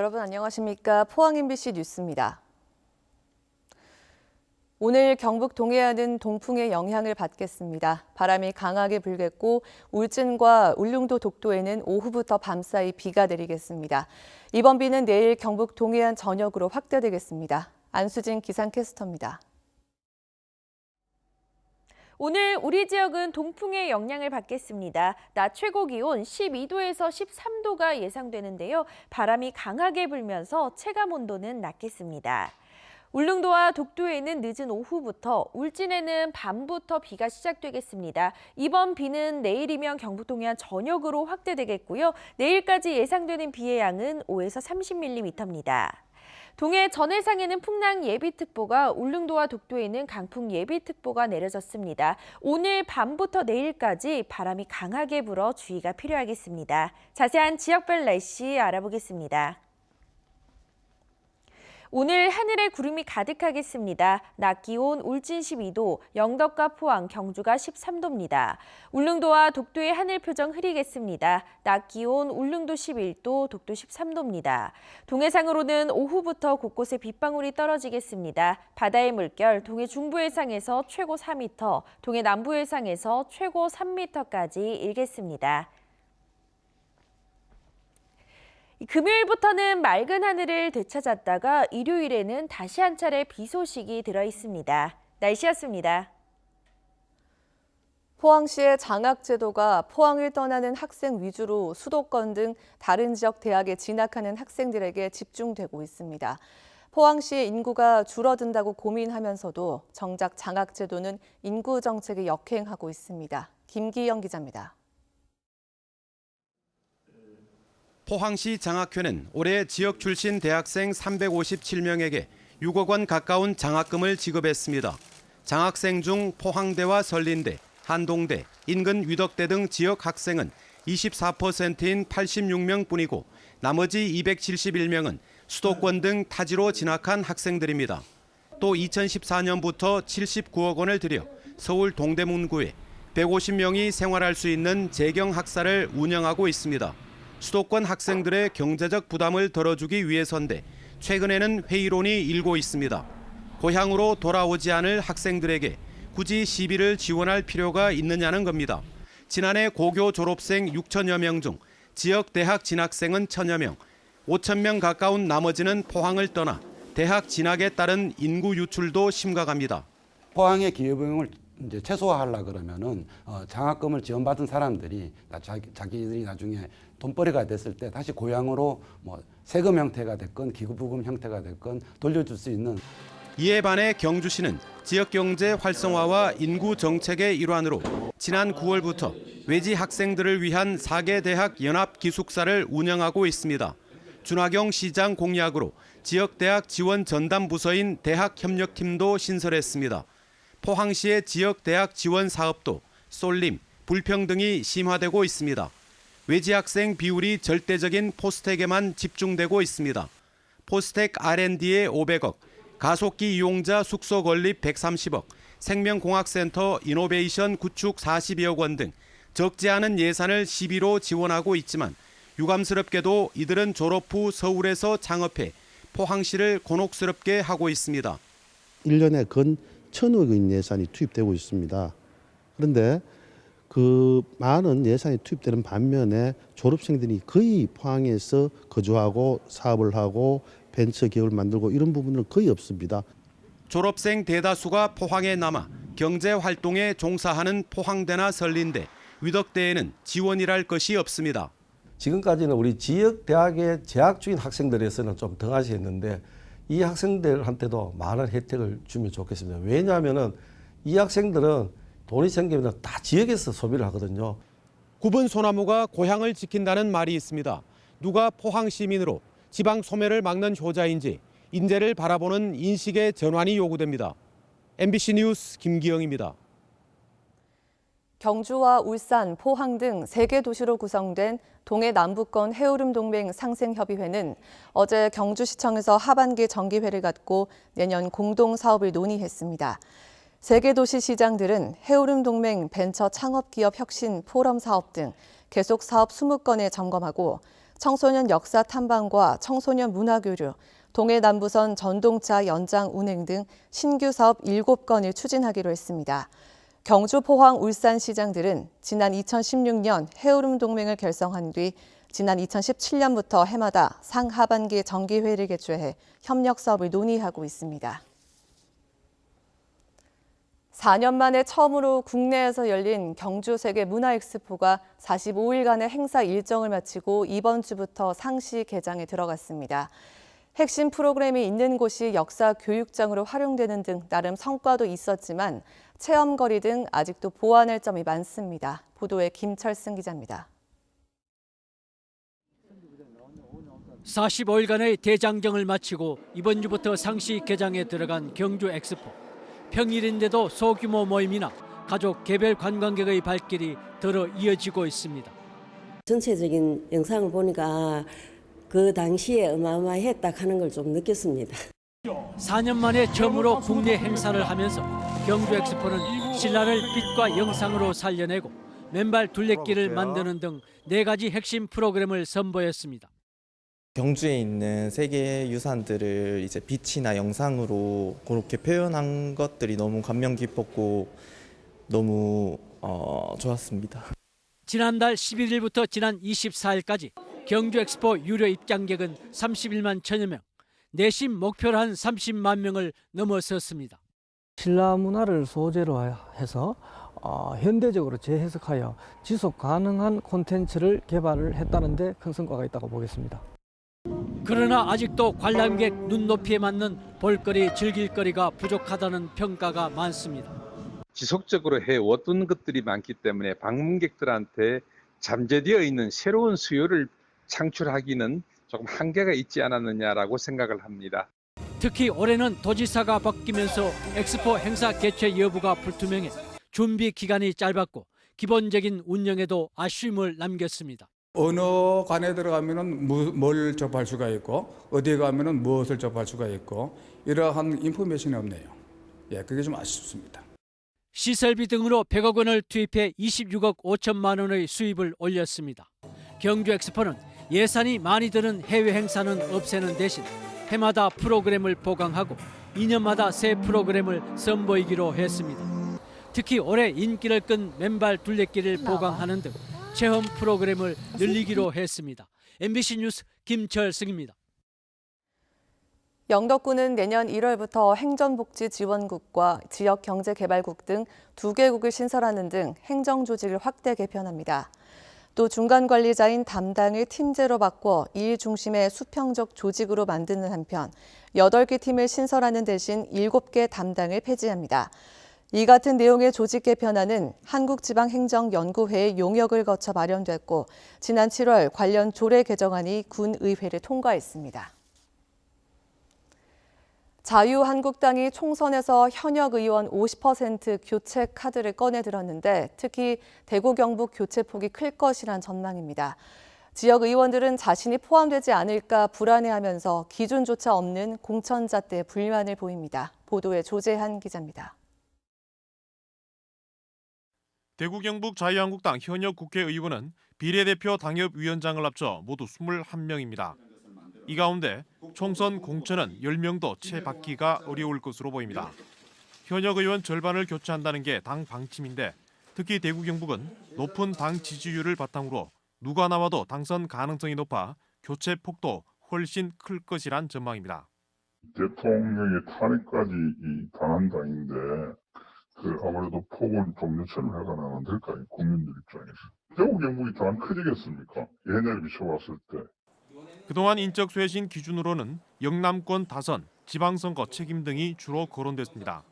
여러분 안녕하십니까? 포항 MBC 뉴스입니다. 오늘 경북 동해안은 동풍의 영향을 받겠습니다. 바람이 강하게 불겠고 울진과 울릉도 독도에는 오후부터 밤사이 비가 내리겠습니다. 이번 비는 내일 경북 동해안 전역으로 확대되겠습니다. 안수진 기상캐스터입니다. 오늘 우리 지역은 동풍의 영향을 받겠습니다. 낮 최고 기온 12도에서 13도가 예상되는데요. 바람이 강하게 불면서 체감 온도는 낮겠습니다. 울릉도와 독도에는 늦은 오후부터, 울진에는 밤부터 비가 시작되겠습니다. 이번 비는 내일이면 경북 동해안 전역으로 확대되겠고요. 내일까지 예상되는 비의 양은 5에서 30mm입니다. 동해 전해상에는 풍랑 예비특보가, 울릉도와 독도에는 강풍 예비특보가 내려졌습니다. 오늘 밤부터 내일까지 바람이 강하게 불어 주의가 필요하겠습니다. 자세한 지역별 날씨 알아보겠습니다. 오늘 하늘에 구름이 가득하겠습니다. 낮 기온 울진 12도, 영덕과 포항, 경주가 13도입니다. 울릉도와 독도의 하늘 표정 흐리겠습니다. 낮 기온 울릉도 11도, 독도 13도입니다. 동해상으로는 오후부터 곳곳에 빗방울이 떨어지겠습니다. 바다의 물결, 동해 중부 해상에서 최고 4m, 동해 남부 해상에서 최고 3m까지 일겠습니다. 금요일부터는 맑은 하늘을 되찾았다가 일요일에는 다시 한 차례 비 소식이 들어 있습니다. 날씨였습니다. 포항시의 장학제도가 포항을 떠나는 학생 위주로 수도권 등 다른 지역 대학에 진학하는 학생들에게 집중되고 있습니다. 포항시의 인구가 줄어든다고 고민하면서도 정작 장학제도는 인구 정책에 역행하고 있습니다. 김기영 기자입니다. 포항시 장학회는 올해 지역 출신 대학생 357명에게 6억 원 가까운 장학금을 지급했습니다. 장학생 중 포항대와 설린대, 한동대, 인근 위덕대 등 지역 학생은 24%인 86명뿐이고 나머지 271명은 수도권 등 타지로 진학한 학생들입니다. 또 2014년부터 79억 원을 들여 서울 동대문구에 150명이 생활할 수 있는 재경학사를 운영하고 있습니다. 수도권 학생들의 경제적 부담을 덜어주기 위해서인데 최근에는 회의론이 일고 있습니다. 고향으로 돌아오지 않을 학생들에게 굳이 시비를 지원할 필요가 있느냐는 겁니다. 지난해 고교 졸업생 6천여 명 중 지역 대학 진학생은 1,000여 명, 5천 명 가까운 나머지는 포항을 떠나 대학 진학에 따른 인구 유출도 심각합니다. 포항의 기여비용을 이제 최소화하려 그러면은 장학금을 지원받은 사람들이 자기들이 나중에 돈벌이가 됐을 때 다시 고향으로 뭐 세금 형태가 됐건 기부금 형태가 됐건 돌려줄 수 있는. 이에 반해 경주시는 지역 경제 활성화와 인구 정책의 일환으로 지난 9월부터 외지 학생들을 위한 4개 대학 연합 기숙사를 운영하고 있습니다. 준하경 시장 공약으로 지역 대학 지원 전담 부서인 대학협력팀도 신설했습니다. 포항시의 지역 대학 지원 사업도 쏠림, 불평등이 심화되고 있습니다. 외지 학생 비율이 절대적인 포스텍에만 집중되고 있습니다. 포스텍 R&D에 500억, 가속기 이용자 숙소 건립 130억, 생명공학센터 이노베이션 구축 42억 원 등 적지 않은 예산을 시비로 지원하고 있지만 유감스럽게도 이들은 졸업 후 서울에서 창업해 포항시를 곤혹스럽게 하고 있습니다. 1년에 근 1,000억 원 예산이 투입되고 있습니다. 그런데 그 많은 예산이 투입되는 반면에 졸업생들이 거의 포항에서 거주하고 사업을 하고 벤처 기업을 만들고 이런 부분은 거의 없습니다. 졸업생 대다수가 포항에 남아 경제활동에 종사하는 포항대나 설린대, 위덕대에는 지원이랄 것이 없습니다. 지금까지는 우리 지역 대학에 재학 중인 학생들에서는 좀 등하시했는데 이 학생들한테도 많은 혜택을 주면 좋겠습니다. 왜냐하면 이 학생들은 돈이 생기면 다 지역에서 소비를 하거든요. 굽은 소나무가 고향을 지킨다는 말이 있습니다. 누가 포항 시민으로 지방 소멸을 막는 효자인지 인재를 바라보는 인식의 전환이 요구됩니다. MBC 뉴스 김기영입니다. 경주와 울산, 포항 등 3개 도시로 구성된 동해 남부권 해오름 동맹 상생협의회는 어제 경주시청에서 하반기 정기회를 갖고 내년 공동 사업을 논의했습니다. 3개 도시 시장들은 해오름 동맹 벤처 창업기업 혁신 포럼 사업 등 계속 사업 20건을 점검하고 청소년 역사 탐방과 청소년 문화교류, 동해남부선 전동차 연장 운행 등 신규 사업 7건을 추진하기로 했습니다. 경주, 포항, 울산 시장들은 지난 2016년 해오름 동맹을 결성한 뒤 지난 2017년부터 해마다 상하반기 정기회의를 개최해 협력 사업을 논의하고 있습니다. 4년 만에 처음으로 국내에서 열린 경주 세계 문화 엑스포가 45일간의 행사 일정을 마치고 이번 주부터 상시 개장에 들어갔습니다. 핵심 프로그램이 있는 곳이 역사 교육장으로 활용되는 등 나름 성과도 있었지만 체험거리 등 아직도 보완할 점이 많습니다. 보도에 김철승 기자입니다. 45일간의 대장정을 마치고 이번 주부터 상시 개장에 들어간 경주 엑스포. 평일인데도 소규모 모임이나 가족 개별 관광객의 발길이 들어 이어지고 있습니다. 전체적인 영상을 보니까 그 당시에 어마어마했다 하는 걸 좀 느꼈습니다. 4년 만에 처음으로 국내 행사를 하면서 경주 엑스포는 신라를 빛과 영상으로 살려내고 맨발 둘레길을 만드는 등 4가지 핵심 프로그램을 선보였습니다. 경주에 있는 세계 유산들을 이제 빛이나 영상으로 그렇게 표현한 것들이 너무 감명 깊었고 너무 좋았습니다. 지난달 11일부터 지난 24일까지 경주 엑스포 유료 입장객은 31만 1천여 명, 내심 목표로 한 30만 명을 넘어섰습니다. 신라 문화를 소재로 해서 현대적으로 재해석하여 지속 가능한 콘텐츠를 개발을 했다는 데 큰 성과가 있다고 보겠습니다. 그러나 아직도 관람객 눈높이에 맞는 볼거리, 즐길거리가 부족하다는 평가가 많습니다. 지속적으로 해왔던 것들이 많기 때문에 방문객들한테 잠재되어 있는 새로운 수요를 창출하기는 조금 한계가 있지 않았느냐라고 생각을 합니다. 특히 올해는 도지사가 바뀌면서 엑스포 행사 개최 여부가 불투명해 준비 기간이 짧았고 기본적인 운영에도 아쉬움을 남겼습니다. 어느 관에 들어가면은 뭘 접할 수가 있고 어디에 가면은 무엇을 접할 수가 있고 이러한 인포메이션이 없네요. 예, 그게 좀 아쉽습니다. 시설비 등으로 100억 원을 투입해 26억 5천만 원의 수입을 올렸습니다. 경주 엑스포는 예산이 많이 드는 해외 행사는 없애는 대신 해마다 프로그램을 보강하고 2년마다 새 프로그램을 선보이기로 했습니다. 특히 올해 인기를 끈 맨발 둘레길을 보강하는 등 체험 프로그램을 늘리기로 했습니다. MBC 뉴스 김철승입니다. 영덕군은 내년 1월부터 행정복지지원국과 지역경제개발국 등 2개국을 신설하는 등 행정조직을 확대 개편합니다. 또 중간관리자인 담당을 팀제로 바꿔 일 중심의 수평적 조직으로 만드는 한편 8개 팀을 신설하는 대신 7개 담당을 폐지합니다. 이 같은 내용의 조직 개편안은 한국지방행정연구회의 용역을 거쳐 마련됐고 지난 7월 관련 조례 개정안이 군의회를 통과했습니다. 자유한국당이 총선에서 현역 의원 50% 교체 카드를 꺼내 들었는데 특히 대구 경북 교체폭이 클 것이란 전망입니다. 지역 의원들은 자신이 포함되지 않을까 불안해하면서 기준조차 없는 공천잣대에 불만을 보입니다. 보도에 조재한 기자입니다. 대구 경북 자유한국당 현역 국회의원은 비례대표 당협위원장을 합쳐 모두 21명입니다. 이 가운데 총선 공천은 10명도 채 받기가 어려울 것으로 보입니다. 현역 의원 절반을 교체한다는 게 당 방침인데 특히 대구 경북은 높은 당 지지율을 바탕으로 누가 나와도 당선 가능성이 높아 교체 폭도 훨씬 클 것이란 전망입니다. 대통령의 탄핵까지 당한 당인데 아무래도 폭을 좀 요청을 하거나 안 될까요? 국민들 입장에서. 대구 경북이 더 안 커지겠습니까? 예년에 비춰봤을 때. 그동안 인적 쇄신 기준으로는 영남권 다선, 지방선거 책임 등이 주로 거론됐습니다.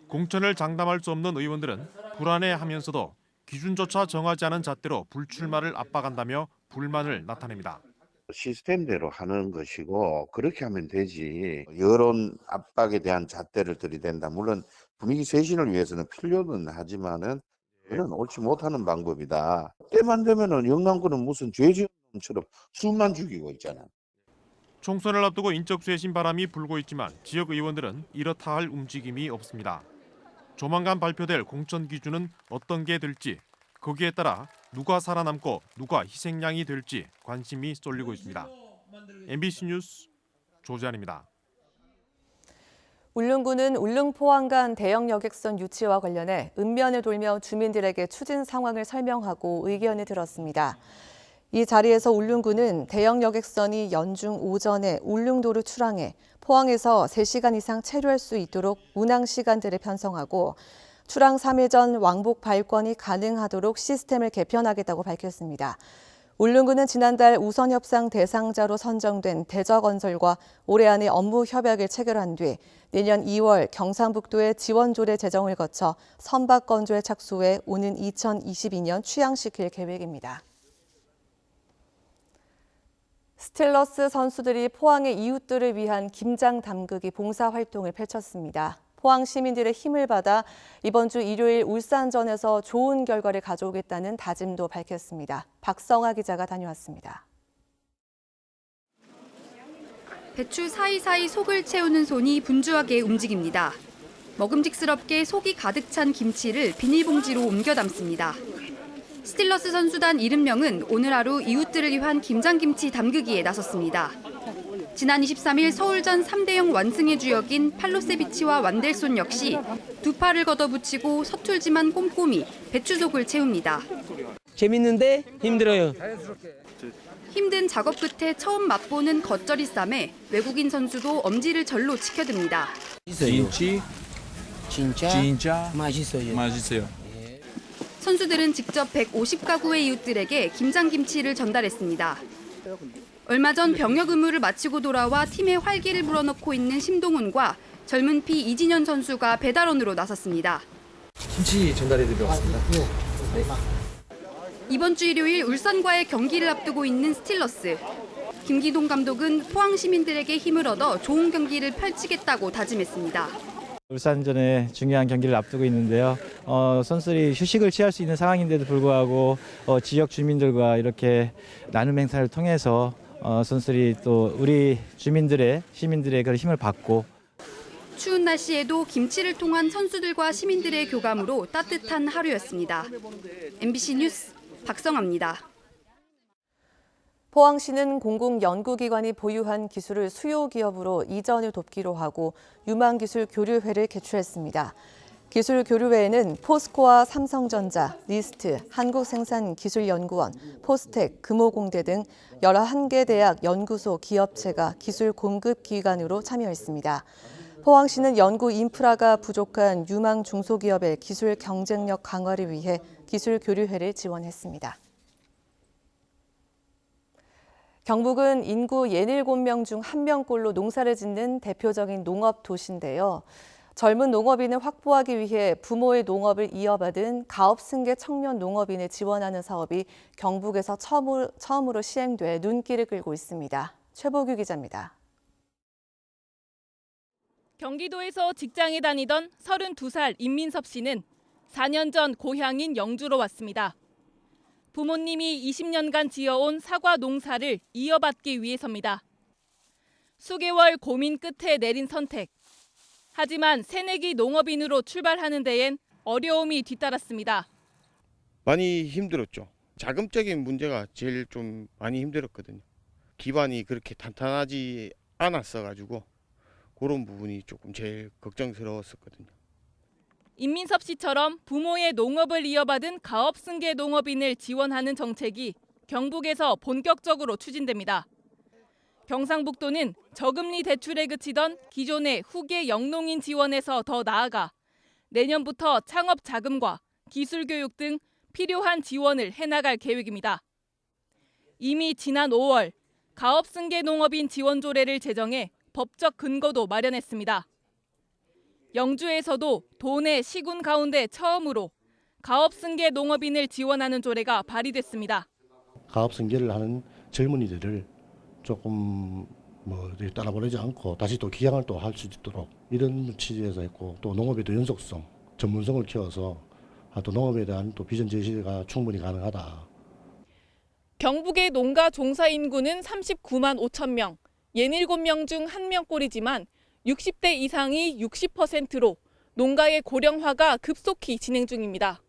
공천을 장담할 수 없는 의원들은 불안해하면서도 기준조차 정하지 않은 잣대로 불출마를 압박한다며 불만을 나타냅니다. 시스템대로 하는 것이고 그렇게 하면 되지 여론 압박에 대한 잣대를 들이댄다. 물론 분위기 쇄신을 위해서는 필요는 하지만은 그건 옳지 못하는 방법이다. 때만 되면은 영남권은 무슨 죄지음처럼 술만 죽이고 있잖아. 총선을 앞두고 인적 쇄신 바람이 불고 있지만 지역 의원들은 이렇다 할 움직임이 없습니다. 조만간 발표될 공천 기준은 어떤 게 될지 거기에 따라 누가 살아남고 누가 희생양이 될지 관심이 쏠리고 있습니다. MBC 뉴스 조재환입니다. 울릉군은 울릉포항 간 대형 여객선 유치와 관련해 읍면을 돌며 주민들에게 추진 상황을 설명하고 의견을 들었습니다. 이 자리에서 울릉군은 대형 여객선이 연중 오전에 울릉도를 출항해 포항에서 3시간 이상 체류할 수 있도록 운항 시간들을 편성하고 출항 3일 전 왕복 발권이 가능하도록 시스템을 개편하겠다고 밝혔습니다. 울릉군은 지난달 우선협상 대상자로 선정된 대저건설과 올해 안에 업무 협약을 체결한 뒤 내년 2월 경상북도의 지원조례 제정을 거쳐 선박 건조에 착수해 오는 2022년 취항시킬 계획입니다. 스틸러스 선수들이 포항의 이웃들을 위한 김장 담그기 봉사활동을 펼쳤습니다. 포항 시민들의 힘을 받아 이번 주 일요일 울산전에서 좋은 결과를 가져오겠다는 다짐도 밝혔습니다. 박성아 기자가 다녀왔습니다. 배추 사이사이 속을 채우는 손이 분주하게 움직입니다. 먹음직스럽게 속이 가득 찬 김치를 비닐봉지로 옮겨 담습니다. 스틸러스 선수단 70명은 오늘 하루 이웃들을 위한 김장김치 담그기에 나섰습니다. 지난 23일 서울전 3대형 완승의 주역인 팔로세비치와 완델손 역시 두 팔을 걷어붙이고 서툴지만 꼼꼼히 배추속을 채웁니다. 재밌는데 힘들어요. 힘든 작업 끝에 처음 맛보는 겉절이 쌈에 외국인 선수도 엄지를 절로 치켜듭니다. 진짜 맛있어요. 선수들은 직접 150가구의 이웃들에게 김장김치를 전달했습니다. 얼마 전 병역 의무를 마치고 돌아와 팀에 활기를 불어넣고 있는 심동훈과 젊은 피 이진현 선수가 배달원으로 나섰습니다. 김치 전달해드리러 왔습니다. 이번 주 일요일 울산과의 경기를 앞두고 있는 스틸러스. 김기동 감독은 포항 시민들에게 힘을 얻어 좋은 경기를 펼치겠다고 다짐했습니다. 울산전에 중요한 경기를 앞두고 있는데요. 선수들이 휴식을 취할 수 있는 상황인데도 불구하고 지역 주민들과 이렇게 나눔 행사를 통해서 선수들이 또 우리 시민들의 그런 힘을 받고 추운 날씨에도 김치를 통한 선수들과 시민들의 교감으로 따뜻한 하루였습니다. MBC 뉴스 박성아입니다. 포항시는 공공연구기관이 보유한 기술을 수요기업으로 이전을 돕기로 하고 유망기술교류회를 개최했습니다. 기술교류회에는 포스코와 삼성전자, 리스트, 한국생산기술연구원, 포스텍, 금호공대 등 11개 대학, 연구소, 기업체가 기술 공급기관으로 참여했습니다. 포항시는 연구 인프라가 부족한 유망 중소기업의 기술 경쟁력 강화를 위해 기술교류회를 지원했습니다. 경북은 인구 67명 중 1명꼴로 농사를 짓는 대표적인 농업 도시인데요. 젊은 농업인을 확보하기 위해 부모의 농업을 이어받은 가업승계 청년 농업인을 지원하는 사업이 경북에서 처음으로 시행돼 눈길을 끌고 있습니다. 최보규 기자입니다. 경기도에서 직장에 다니던 32살 임민섭 씨는 4년 전 고향인 영주로 왔습니다. 부모님이 20년간 지어온 사과 농사를 이어받기 위해서입니다. 수개월 고민 끝에 내린 선택. 하지만 새내기 농업인으로 출발하는 데엔 어려움이 뒤따랐습니다. 많이 힘들었죠. 자금적인 문제가 제일 좀 많이 힘들었거든요. 기반이 그렇게 탄탄하지 않았어가지고 그런 부분이 조금 제일 걱정스러웠었거든요. 임민섭 씨처럼 부모의 농업을 이어받은 가업승계 농업인을 지원하는 정책이 경북에서 본격적으로 추진됩니다. 경상북도는 저금리 대출에 그치던 기존의 후계 영농인 지원에서 더 나아가 내년부터 창업 자금과 기술 교육 등 필요한 지원을 해나갈 계획입니다. 이미 지난 5월 가업승계 농업인 지원 조례를 제정해 법적 근거도 마련했습니다. 영주에서도 도내 시군 가운데 처음으로 가업승계 농업인을 지원하는 조례가 발의됐습니다. 가업승계를 하는 젊은이들을 조금 따라보내지 않고 다시 또 기양을 또 할 수 있도록 이런 취지에서 했고, 또 농업의 또 연속성, 전문성을 키워서 또 농업에 대한 또 비전 제시가 충분히 가능하다. 경북의 농가 종사 인구는 39만 5천 명, 67명 중 1명꼴이지만 60대 이상이 60%로 농가의 고령화가 급속히 진행 중입니다.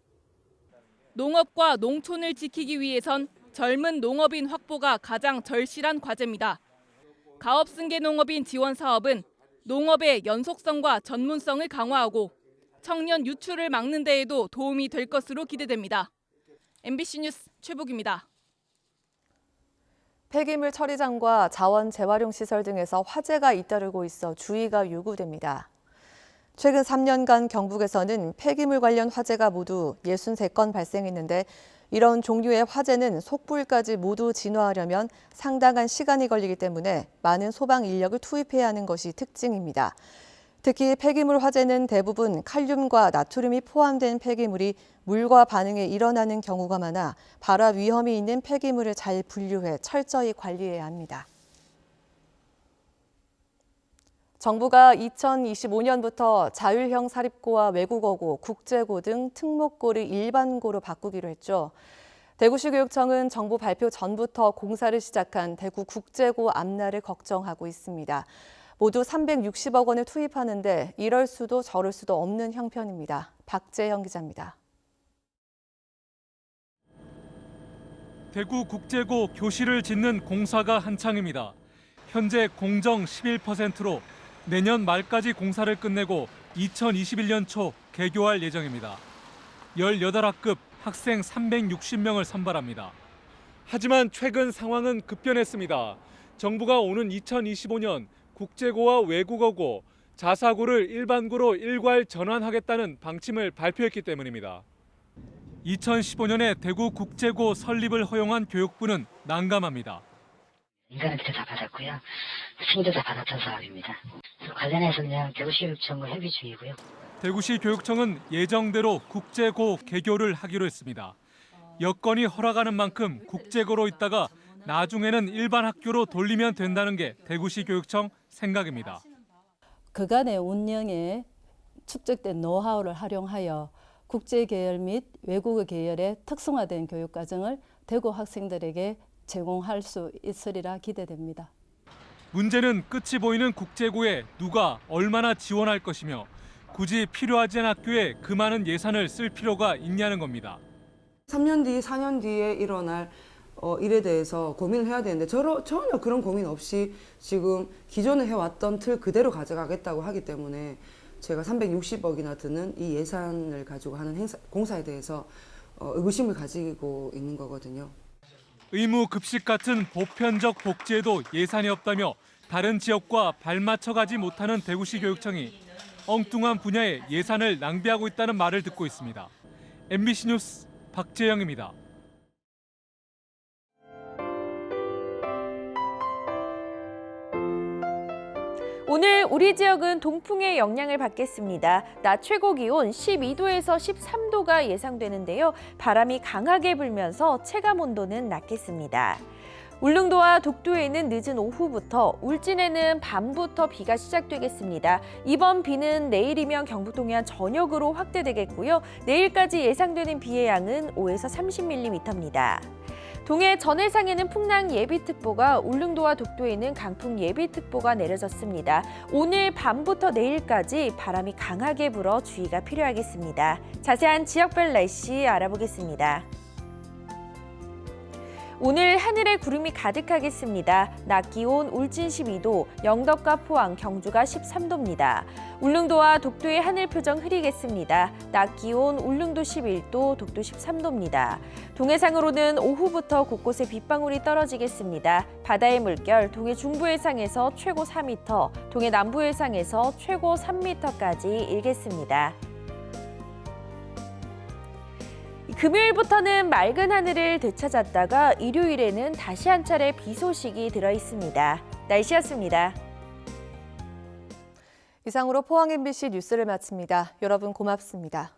농업과 농촌을 지키기 위해선 젊은 농업인 확보가 가장 절실한 과제입니다. 가업승계 농업인 지원 사업은 농업의 연속성과 전문성을 강화하고 청년 유출을 막는 데에도 도움이 될 것으로 기대됩니다. MBC 뉴스 최복입니다. 폐기물 처리장과 자원 재활용 시설 등에서 화재가 잇따르고 있어 주의가 요구됩니다. 최근 3년간 경북에서는 폐기물 관련 화재가 모두 63건 발생했는데 이런 종류의 화재는 속불까지 모두 진화하려면 상당한 시간이 걸리기 때문에 많은 소방 인력을 투입해야 하는 것이 특징입니다. 특히 폐기물 화재는 대부분 칼륨과 나트륨이 포함된 폐기물이 물과 반응에 일어나는 경우가 많아 발화 위험이 있는 폐기물을 잘 분류해 철저히 관리해야 합니다. 정부가 2025년부터 자율형 사립고와 외국어고, 국제고 등 특목고를 일반고로 바꾸기로 했죠. 대구시 교육청은 정부 발표 전부터 공사를 시작한 대구 국제고 앞날을 걱정하고 있습니다. 모두 360억 원을 투입하는데 이럴 수도 저럴 수도 없는 형편입니다. 박재형 기자입니다. 대구 국제고 교실을 짓는 공사가 한창입니다. 현재 공정 11%로 내년 말까지 공사를 끝내고 2021년 초 개교할 예정입니다. 18학급 학생 360명을 선발합니다. 하지만 최근 상황은 급변했습니다. 정부가 오는 2025년 국제고와 외국어고, 자사고를 일반고로 일괄 전환하겠다는 방침을 발표했기 때문입니다. 2015년에 대구 국제고 설립을 허용한 교육부는 난감합니다. 인간한테 다 받았고요. 승인도 다 받았던 사업입니다. 관련해서 그냥 대구시 교육청과 협의 중이고요. 대구시 교육청은 예정대로 국제고 개교를 하기로 했습니다. 여건이 허락하는 만큼 국제고로 있다가 나중에는 일반 학교로 돌리면 된다는 게 대구시 교육청 생각입니다. 그간의 운영에 축적된 노하우를 활용하여 국제 계열 및 외국어 계열의 특성화된 교육 과정을 대구 학생들에게 제공할 수 있으리라 기대됩니다. 문제는 끝이 보이는 국제고에 누가 얼마나 지원할 것이며 굳이 필요하지 않은 학교에 그 많은 예산을 쓸 필요가 있냐는 겁니다. 3년 뒤, 4년 뒤에 일어날 일에 대해서 고민을 해야 되는데 전혀 그런 고민 없이 지금 기존에 해왔던 틀 그대로 가져가겠다고 하기 때문에 제가 360억이나 드는 이 예산을 가지고 하는 공사에 대해서 의구심을 가지고 있는 거거든요. 의무 급식 같은 보편적 복지에도 예산이 없다며 다른 지역과 발맞춰 가지 못하는 대구시 교육청이 엉뚱한 분야에 예산을 낭비하고 있다는 말을 듣고 있습니다. MBC 뉴스 박재영입니다. 오늘 우리 지역은 동풍의 영향을 받겠습니다. 낮 최고 기온 12도에서 13도가 예상되는데요. 바람이 강하게 불면서 체감 온도는 낮겠습니다. 울릉도와 독도에는 늦은 오후부터, 울진에는 밤부터 비가 시작되겠습니다. 이번 비는 내일이면 경북 동해안 전역으로 확대되겠고요. 내일까지 예상되는 비의 양은 5에서 30mm입니다. 동해 전해상에는 풍랑 예비특보가, 울릉도와 독도에는 강풍 예비특보가 내려졌습니다. 오늘 밤부터 내일까지 바람이 강하게 불어 주의가 필요하겠습니다. 자세한 지역별 날씨 알아보겠습니다. 오늘 하늘에 구름이 가득하겠습니다. 낮 기온 울진 12도, 영덕과 포항, 경주가 13도입니다. 울릉도와 독도의 하늘 표정 흐리겠습니다. 낮 기온 울릉도 11도, 독도 13도입니다. 동해상으로는 오후부터 곳곳에 빗방울이 떨어지겠습니다. 바다의 물결, 동해 중부 해상에서 최고 4m, 동해 남부 해상에서 최고 3m까지 일겠습니다. 금요일부터는 맑은 하늘을 되찾았다가 일요일에는 다시 한 차례 비 소식이 들어 있습니다. 날씨였습니다. 이상으로 포항 MBC 뉴스를 마칩니다. 여러분 고맙습니다.